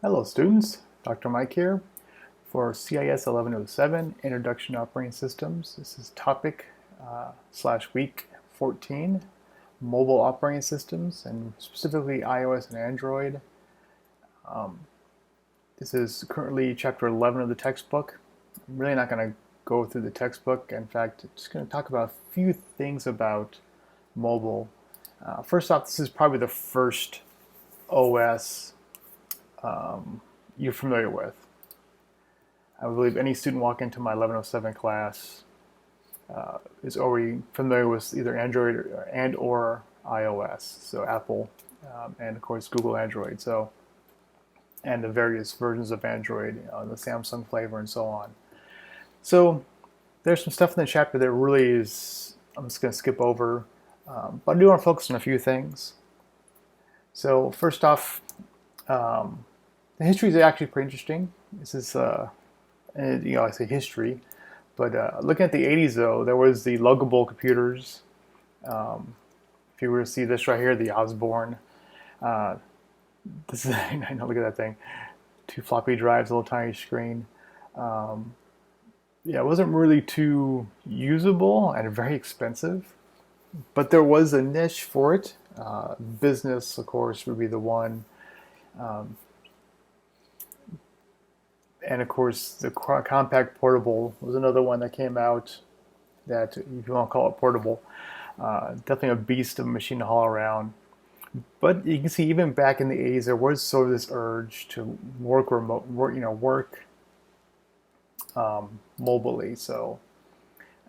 Hello students, Dr. Mike here for CIS-1107 Introduction to Operating Systems. This is topic slash week 14, mobile operating systems, and specifically iOS and Android. This is currently chapter 11 of the textbook. I'm really not going to go through the textbook. In fact, I'm just going to talk about a few things about mobile. First off, this is probably the first OS you're familiar with. I believe any student walking into my 1107 class is already familiar with either Android or iOS, so Apple, and of course Google Android, and the various versions of Android, the Samsung flavor, and so on. So there's some stuff in the chapter that really is I'm just going to skip over, but I do want to focus on a few things. So first off, the history is actually pretty interesting. This is, I say history, but looking at the 80s though, there was the luggable computers. If you were to see this right here, the Osborne. This is, I know, look at that thing. 2 floppy drives, a little tiny screen. Yeah, it wasn't really too usable and very expensive, but there was a niche for it. Business, of course, would be the one. And of course, the compact portable was another one that came out that, if you want to call it portable, definitely a beast of a machine to haul around. But you can see even back in the 80s, there was sort of this urge to work remote, work mobilely. So,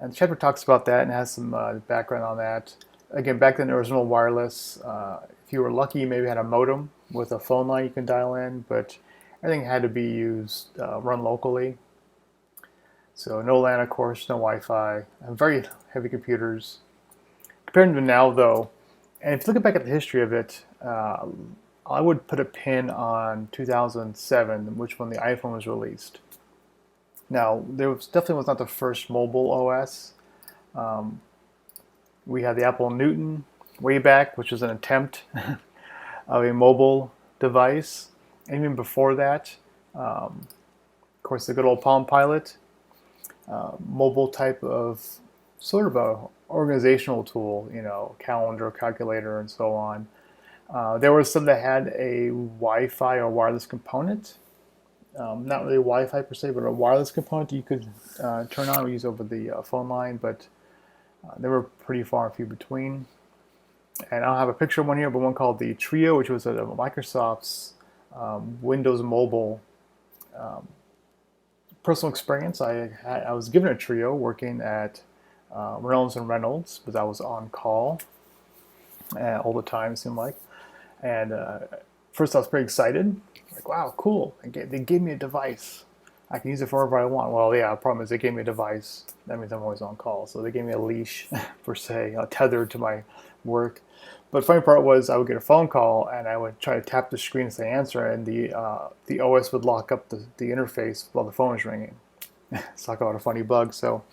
and the chapter talks about that and has some background on that. Again, back then there was no wireless. If you were lucky, you maybe had a modem with a phone line you can dial in, but everything had to be run locally. So no LAN, of course, no Wi-Fi, and very heavy computers. Compared to now, though, and if you look back at the history of it, I would put a pin on 2007, which when the iPhone was released. Now, definitely was not the first mobile OS. We had the Apple Newton way back, which was an attempt of a mobile device. And even before that, of course, the good old Palm Pilot, mobile type of sort of a organizational tool, calendar, calculator, and so on. There was some that had a Wi-Fi or wireless component. Not really Wi-Fi per se, but a wireless component you could turn on or use over the phone line, but they were pretty far and few between. And I don't have a picture of one here, but one called the Trio, which was a Microsoft's Windows Mobile personal experience. I was given a Trio working at Reynolds and Reynolds, because I was on call all the time, it seemed like. And first I was pretty excited, like, wow, cool. They gave me a device. I can use it for whatever I want. Well, yeah, the problem is they gave me a device. That means I'm always on call. So they gave me a leash, per se, tethered to my work. But the funny part was I would get a phone call and I would try to tap the screen and say answer, and the OS would lock up the interface while the phone was ringing. Let's talk about a funny bug. So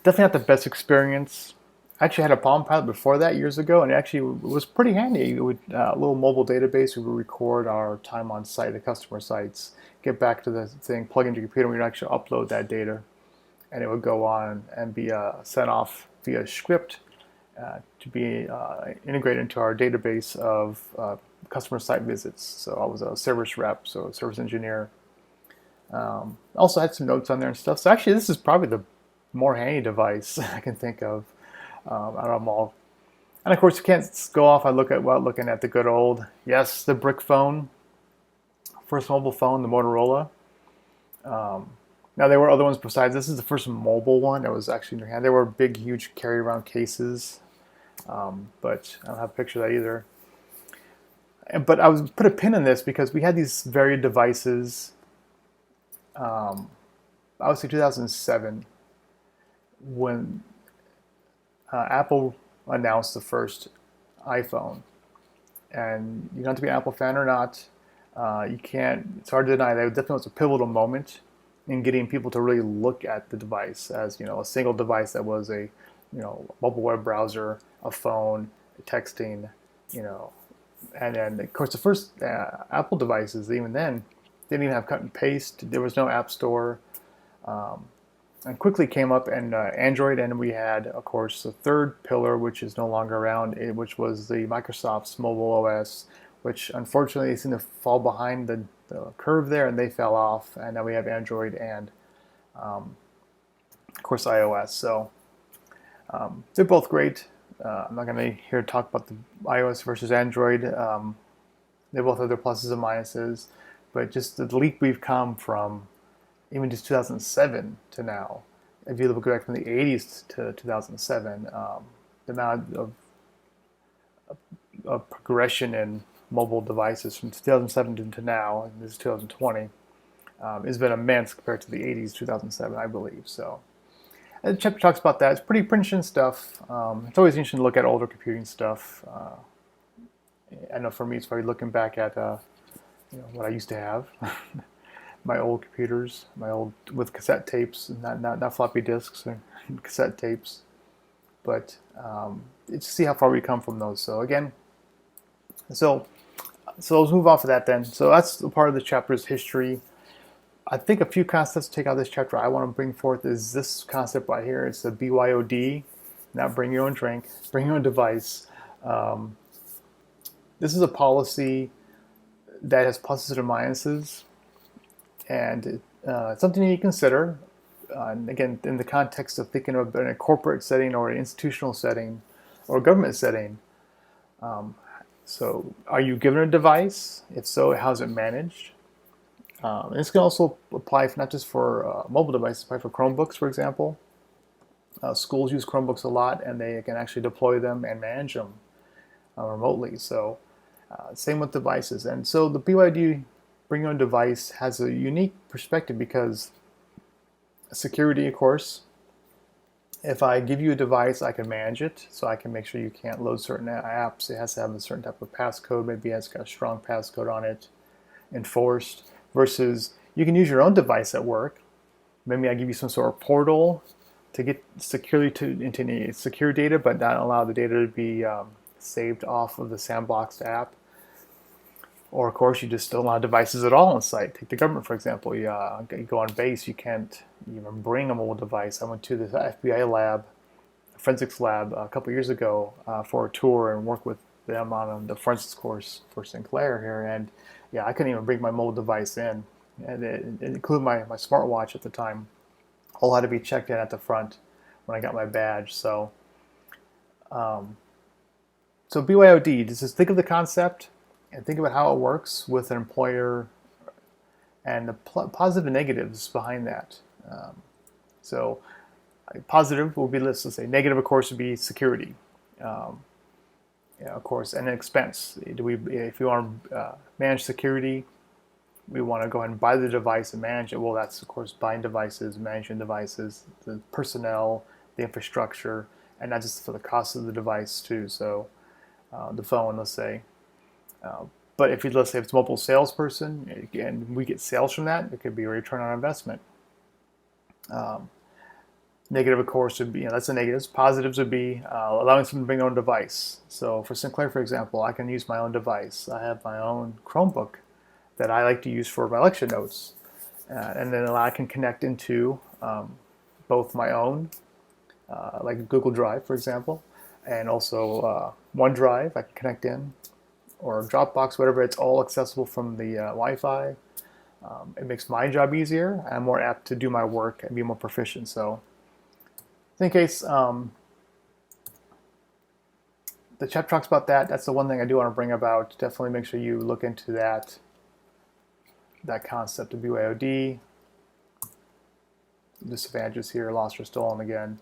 definitely not the best experience. I actually had a Palm Pilot before that years ago, and it actually was pretty handy. It would a little mobile database. We would record our time on site, the customer sites, get back to the thing, plug into your computer, and we'd actually upload that data, and it would go on and be sent off via script to be integrated into our database of customer site visits. So I was a service rep, so a service engineer. Also had some notes on there and stuff. So actually, this is probably the more handy device I can think of out of them all. And of course, you can't go off. Looking at the good old, yes, the brick phone, first mobile phone, the Motorola. Now there were other ones besides. This is the first mobile one that was actually in your hand. There were big, huge carry-around cases, but I don't have a picture of that either. But I was put a pin in this because we had these varied devices. I would say 2007 when Apple announced the first iPhone. And you don't have to be an Apple fan or not. You can't. It's hard to deny that it definitely was a pivotal moment in getting people to really look at the device as a single device that was a mobile web browser, a phone, texting, And then, of course, the first Apple devices, even then, didn't even have cut and paste. There was no App Store. Um, and quickly came up and Android, and we had, of course, the third pillar, which is no longer around, which was the Microsoft's Mobile OS, which unfortunately seemed to fall behind the curve there, and they fell off. And now we have Android and, of course, iOS. So they're both great. I'm not going to here talk about the iOS versus Android. They both have their pluses and minuses, but just the leap we've come from even just 2007 to now. If you look back from the 80s to 2007, the amount of progression in mobile devices from 2007 to now, and this is 2020, has been immense compared to the 80s, 2007, I believe. So, and the chapter talks about that. It's pretty interesting stuff. It's always interesting to look at older computing stuff. I know for me, it's probably looking back at what I used to have. My old computers, with cassette tapes, not floppy disks or cassette tapes, but it's to see how far we come from those. So again, so let's move off of that then. So that's the part of the chapter's history. I think a few concepts to take out of this chapter I want to bring forth is this concept right here. It's the BYOD, not bring your own drink, bring your own device. This is a policy that has pluses and minuses. And it's something you consider, and again, in the context of thinking of in a corporate setting or an institutional setting or a government setting. So are you given a device? If so, how's it managed? And this can also apply not just for mobile devices, but for Chromebooks, for example. Schools use Chromebooks a lot, and they can actually deploy them and manage them remotely. So same with devices. And so the BYD bring your own device has a unique perspective because security, of course. If I give you a device, I can manage it, so I can make sure you can't load certain apps. It has to have a certain type of passcode. Maybe it has got a strong passcode on it, enforced. Versus you can use your own device at work. Maybe I give you some sort of portal to get securely into any secure data, but not allow the data to be saved off of the sandboxed app. Or, of course, you just don't allow devices at all on site. Take the government, for example. You go on base, you can't even bring a mobile device. I went to the FBI lab, forensics lab, a couple years ago for a tour and worked with them on the forensics course for Sinclair here. And, yeah, I couldn't even bring my mobile device in. And it included my smartwatch at the time. All had to be checked in at the front when I got my badge. So BYOD, just think of the concept and think about how it works with an employer and the positive and negatives behind that. So positive will be, let's say, negative, of course, would be security. Of course, and an expense. If we want to manage security, we want to go ahead and buy the device and manage it. Well, that's, of course, buying devices, managing devices, the personnel, the infrastructure, and not just for the cost of the device, too. So the phone, let's say. But if let's say it's a mobile salesperson and we get sales from that, it could be a return on investment. Negative, of course, would be, that's the negatives. Positives would be allowing someone to bring their own device. So for Sinclair, for example, I can use my own device. I have my own Chromebook that I like to use for my lecture notes. And then I can connect into both my own, like Google Drive, for example, and also OneDrive I can connect in, or Dropbox, whatever. It's all accessible from the Wi-Fi. It makes my job easier. I'm more apt to do my work and be more proficient. So in case the chapter talks about that, that's the one thing I do want to bring about. Definitely make sure you look into that concept of BYOD. Disadvantages here, lost or stolen again.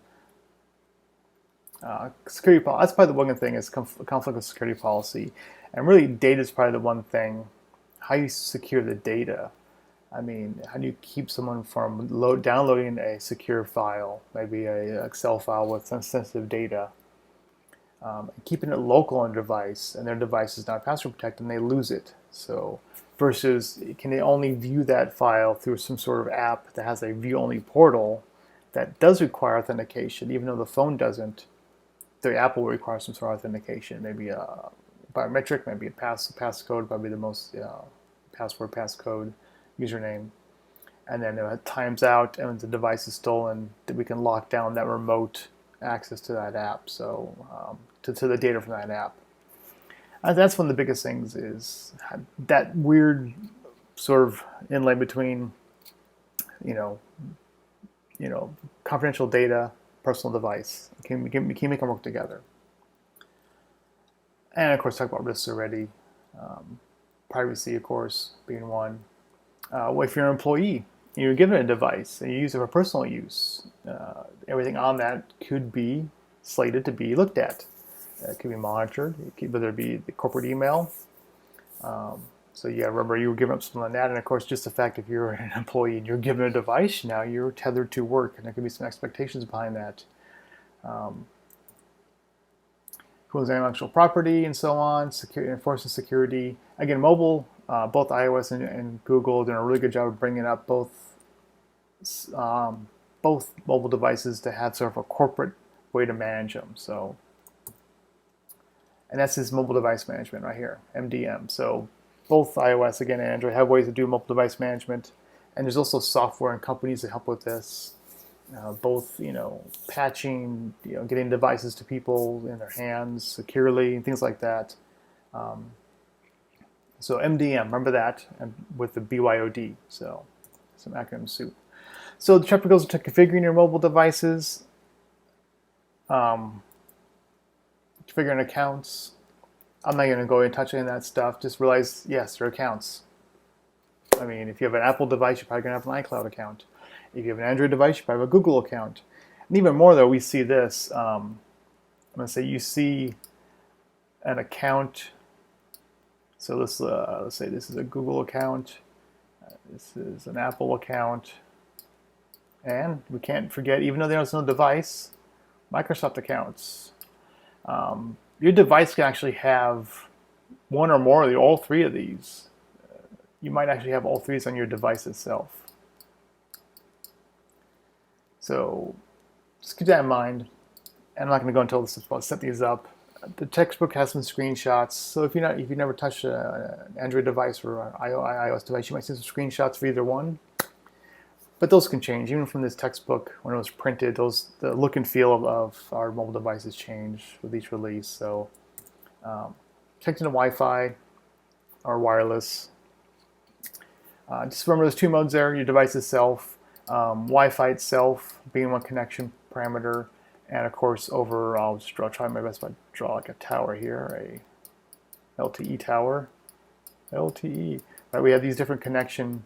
Security policy, that's probably the one thing, is conflict with security policy. And really, data is probably the one thing. How you secure the data. I mean, how do you keep someone from downloading a secure file, maybe an Excel file with some sensitive data, keeping it local on their device, and their device is not password protected, and they lose it. So, versus, can they only view that file through some sort of app that has a view-only portal that does require authentication, even though the phone doesn't? The app will require some sort of authentication, maybe biometric, maybe a passcode, probably the most password, passcode, username. And then it times out, and when the device is stolen, that we can lock down that remote access to that app, so to the data from that app. And that's one of the biggest things, is that weird sort of inlay between, confidential data, personal device. Can make them work together. And of course, talk about risks already. Privacy, of course, being one. If you're an employee, you're given a device and you use it for personal use, everything on that could be slated to be looked at. It could be monitored, whether it be the corporate email. So yeah, remember, you were giving up something like that, and of course, just the fact if you're an employee and you're given a device, now you're tethered to work, and there could be some expectations behind that. Intellectual property and so on, enforcing security. Again, mobile, both iOS and Google doing a really good job of bringing up both mobile devices to have sort of a corporate way to manage them. So, and that's this mobile device management right here, MDM. So both iOS, again, and Android have ways to do mobile device management, and there's also software and companies that help with this. Both, patching, getting devices to people in their hands securely, and things like that. So MDM, remember that, and with the BYOD. So some acronym soup. So the chapter goes into configuring your mobile devices, configuring accounts. I'm not going to go and touch any of that stuff. Just realize, yes, they're accounts. I mean, if you have an Apple device, you're probably going to have an iCloud account. If you have an Android device, you probably have a Google account. And even more, though, we see this. I'm going to say you see an account. So let's say this is a Google account. This is an Apple account. And we can't forget, even though there's no device, Microsoft accounts. Your device can actually have one or more of all three of these. You might actually have all three on your device itself. So just keep that in mind. And I'm not going to go until this is about set these up. The textbook has some screenshots. So if you've never touched an Android device or an iOS device, you might see some screenshots for either one. But those can change. Even from this textbook, when it was printed, the look and feel of our mobile devices change with each release. So connecting to Wi-Fi or wireless. Just remember there's two modes there. Your device itself, Wi-Fi itself being one connection parameter, and of course over, I'll try my best to draw like a tower here, a LTE tower. LTE. Right, we have these different connection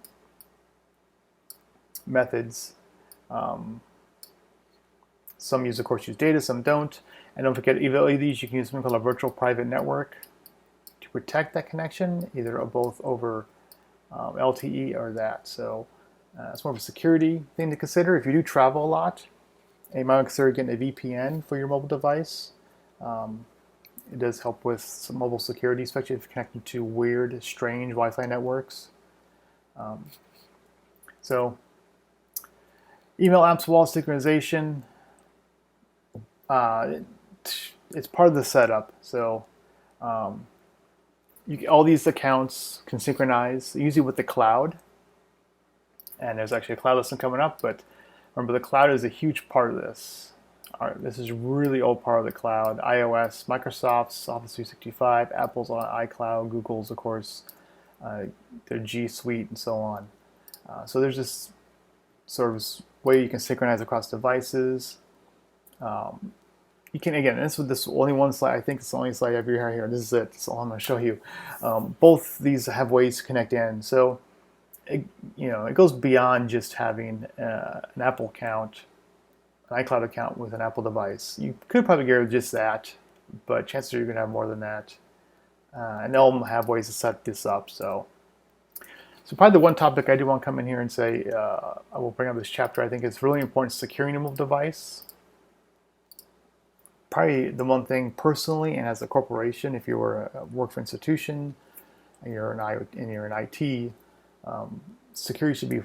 methods. Some use, of course, use data, some don't. And don't forget, either of these, you can use something called a virtual private network to protect that connection, either or both over LTE or that. So it's more of a security thing to consider. If you do travel a lot, you might consider getting a VPN for your mobile device. It does help with some mobile security, especially if you're connected to weird, strange Wi-Fi networks. So email apps wall synchronization. It's part of the setup. So all these accounts can synchronize, usually with the cloud. And there's actually a cloud lesson coming up, but remember, the cloud is a huge part of this. All right, this is a really old part of the cloud. iOS, Microsoft's Office 365, Apple's on iCloud, Google's, of course, their G Suite, and so on. So there's this sort of way you can synchronize across devices. You can, again, this only one slide. I think it's the only slide I have here. This is it. That's all I'm going to show you. Both these have ways to connect in. So it goes beyond just having an Apple account, an iCloud account with an Apple device. You could probably get just that, but chances are you're going to have more than that. And they'll have ways to set this up. So probably the one topic I do want to come in here and say, I will bring up this chapter. I think it's really important, securing a mobile device. Probably the one thing personally, and as a corporation, if you were work for an institution and you're in IT, security should be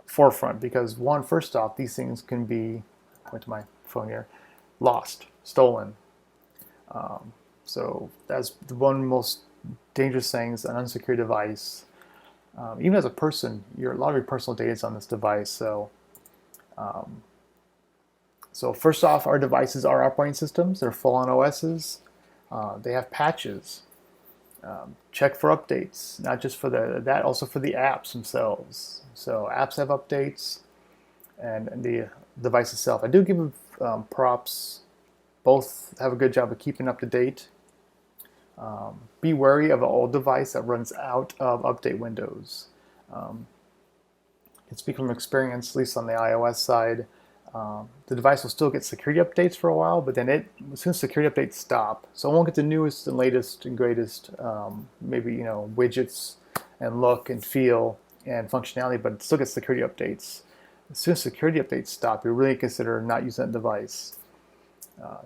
forefront, because first off, these things can be, point to my phone here, lost, stolen. So that's the one most dangerous thing is an unsecured device. Even as a person, a lot of your personal data is on this device. Um, so first off, our devices are operating systems. They're full-on OSs. They have patches. Check for updates, not just for that, also for the apps themselves. So apps have updates, and the device itself. I do give props. Both have a good job of keeping up to date. Be wary of an old device that runs out of update windows. Can speak from experience, at least on the iOS side. The device will still get security updates for a while, but then as soon as security updates stop, so it won't get the newest and latest and greatest, maybe widgets and look and feel and functionality, but it still gets security updates. As soon as security updates stop, you really consider not using that device.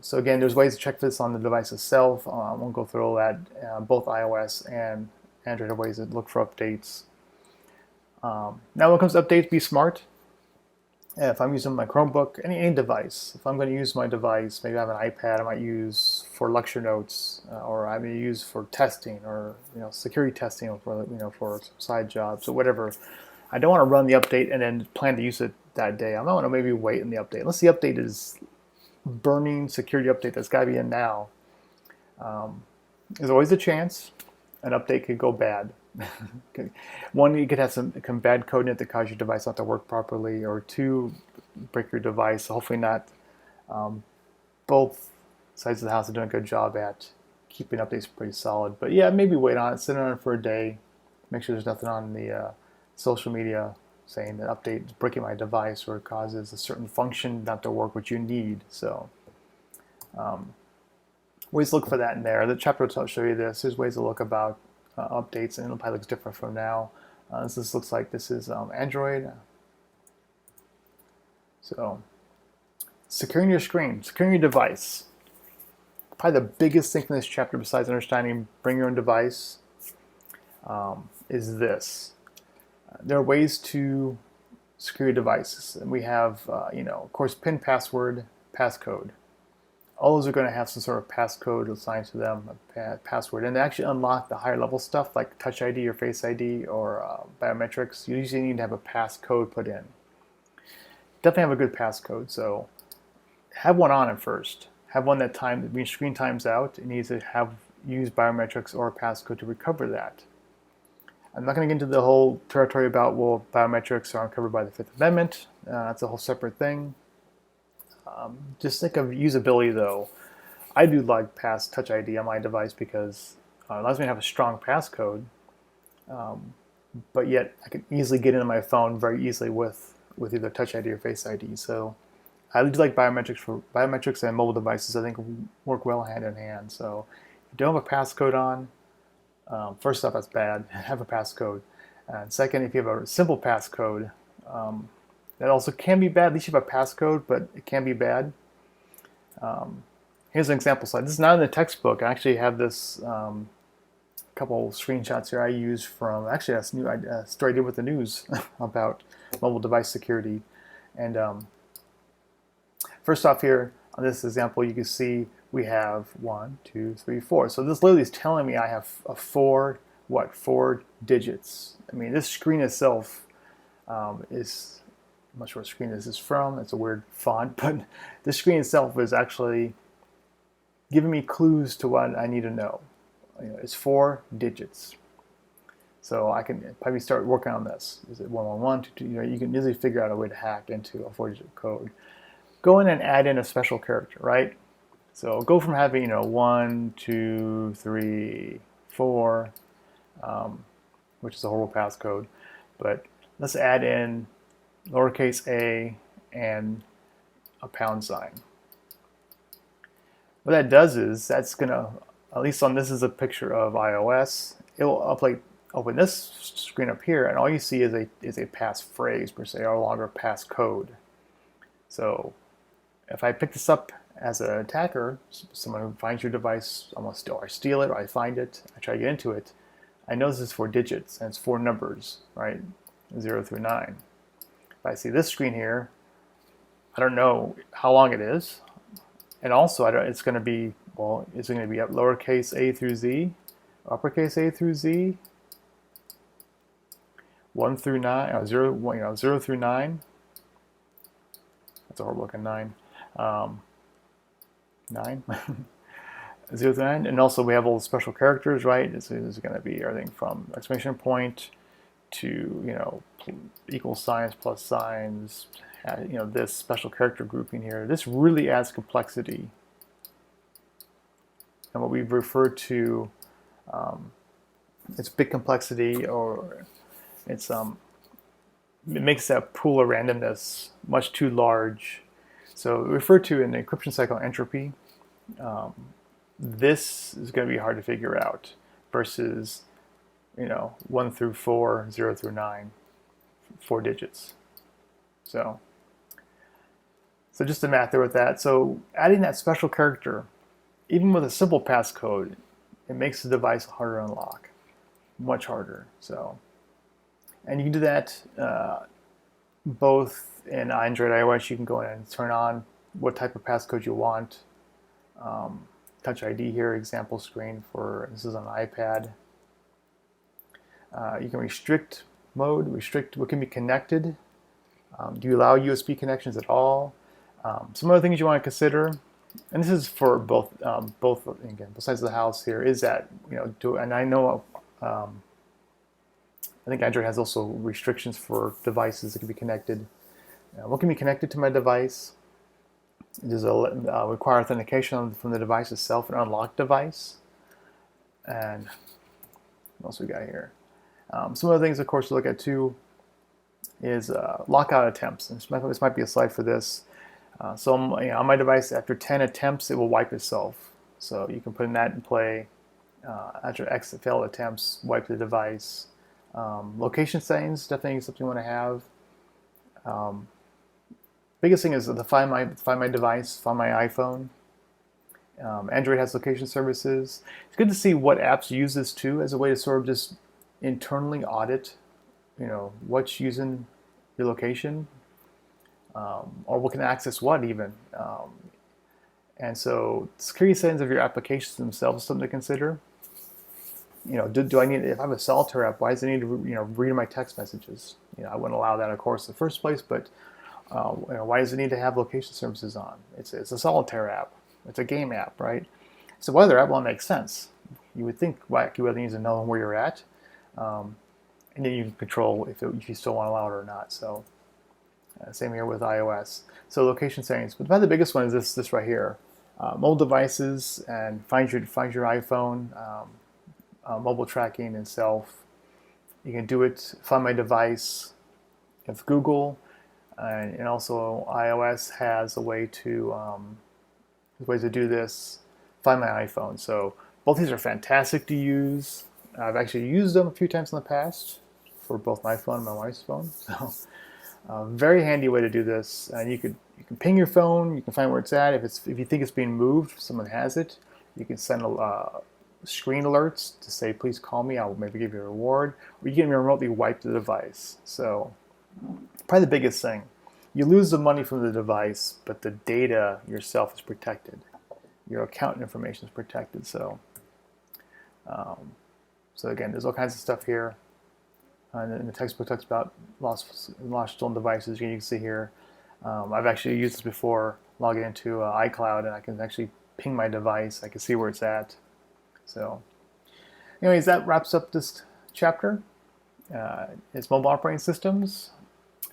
So again, there's ways to check this on the device itself. I won't go through all that. Both iOS and Android have ways to look for updates. Now when it comes to updates, be smart. If I'm using my Chromebook, any device, if I'm going to use my device, maybe I have an iPad I might use for lecture notes, or I may use for testing, or security testing, or for side jobs or whatever. I don't want to run the update and then plan to use it that day. I might want to maybe wait in the update, unless the update is burning security update that's got to be in now. There's always a chance an update could go bad. One, you could have some bad code in it that cause your device not to work properly, or two, break your device. Hopefully not. Both sides of the house are doing a good job at keeping updates pretty solid. But yeah, maybe wait on it, sit on it for a day, make sure there's nothing on the social media saying that update is breaking my device or it causes a certain function not to work which you need. So ways to look for that in there. The chapter will show you this. There's ways to look about updates, and it'll probably look different from now. This looks like this is Android. So securing your screen, securing your device. Probably the biggest thing from this chapter, besides understanding bring your own device, is this. There are ways to secure your devices, and we have, of course, PIN, password, passcode. All those are going to have some sort of passcode assigned to them, a password, and they actually unlock the higher level stuff like Touch ID or Face ID or biometrics. You usually need to have a passcode put in. Definitely have a good passcode, so have one on it first. Have one that when your screen times out, it needs to use biometrics or a passcode to recover that. I'm not going to get into the whole territory about, well, biometrics aren't covered by the Fifth Amendment. That's a whole separate thing. Just think of usability, though. I do like Touch ID on my device because it allows me to have a strong passcode, but yet I can easily get into my phone very easily with either Touch ID or Face ID. So I do like biometrics and mobile devices. I think work well hand in hand. So if you don't have a passcode on, first off, that's bad. Have a passcode. And second, if you have a simple passcode, that also can be bad. At least you have a passcode, but it can be bad. Here's an example slide. This is not in the textbook. I actually have this couple screenshots here I use from actually a story I did with the news about mobile device security. And first off here, on this example, you can see we have 1, 2, 3, 4. So this literally is telling me I have four digits. I mean, this screen itself is... I'm not sure what screen this is from. It's a weird font, but the screen itself is actually giving me clues to what I need to know. It's 4 digits. So I can probably start working on this. Is it 111, 22? You can easily figure out a way to hack into a 4-digit code. Go in and add in a special character, right? So go from having 1, 2, 3, 4, which is a horrible passcode, but let's add in lowercase a and a £sign. What that does is that's gonna, at least on this is a picture of iOS. It will open this screen up here, and all you see is a passphrase per se, or no longer passcode. So if I pick this up as an attacker, someone who finds your device, almost or I steal it, or I find it, I try to get into it, I know this is 4 digits and it's 4 numbers, right? 0 through 9. If I see this screen here, I don't know how long it is, and also it's going to be Well, is it going to be up lowercase a through z, uppercase a through z, 1 through 9, 0 through 9? That's a horrible looking 9. 9? 0 through 9. And also we have all the special characters, right? This is going to be everything from exclamation point to, equal signs, plus signs, this special character grouping here. This really adds complexity. And what we've referred to, it's bit complexity, or it's it makes that pool of randomness much too large. So we refer to in the encryption cycle entropy. This is going to be hard to figure out versus 1 through 4, 0 through 9, 4 digits. So just the math there with that. So adding that special character, even with a simple passcode, it makes the device harder to unlock, much harder. So, and you can do that both in Android, iOS. You can go in and turn on what type of passcode you want. Touch ID here, example screen for, this is on an iPad. You can restrict mode, restrict what can be connected. Do you allow USB connections at all? Some other things you want to consider, and this is for both sides of the house here, is that, and I know, I think Android has also restrictions for devices that can be connected. What can be connected to my device? Does it require authentication from the device itself, an unlocked device? And what else we got here? Some other things, of course, to look at too is lockout attempts. This might be a slide for this. So on my device, after 10 attempts, it will wipe itself. So you can put that in play. After X failed attempts, wipe the device. Location settings, definitely something you want to have. Biggest thing is the find my device, find my iPhone. Android has location services. It's good to see what apps use this too, as a way to sort of just internally audit, what's using your location, or what can access what even. And so security settings of your applications themselves is something to consider. Do I need, if I have a solitaire app, why does it need to read my text messages? I wouldn't allow that, of course, in the first place, but why does it need to have location services on? It's a solitaire app. It's a game app, right? So whether app will make sense. You would think WackyWeather needs to know where you're at, and then you can control if you still want to allow it or not. So same here with iOS. So location settings, but probably the biggest one is this right here: mobile devices and find your iPhone, mobile tracking itself. You can do it. Find my device. If Google. And also iOS has a way to ways to do this. Find my iPhone. So both these are fantastic to use. I've actually used them a few times in the past for both my phone and my wife's phone. So very handy way to do this. And you can ping your phone. You can find where it's at. If you think it's being moved, someone has it. You can send screen alerts to say, please call me. I'll maybe give you a reward. Or you can remotely wipe the device. So probably the biggest thing. You lose the money from the device, but the data yourself is protected. Your account information is protected. So again, there's all kinds of stuff here. And the textbook talks about lost stolen devices. You can see here. I've actually used this before, logging into iCloud, and I can actually ping my device. I can see where it's at. So anyways, that wraps up this chapter. It's mobile operating systems,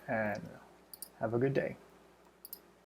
and have a good day.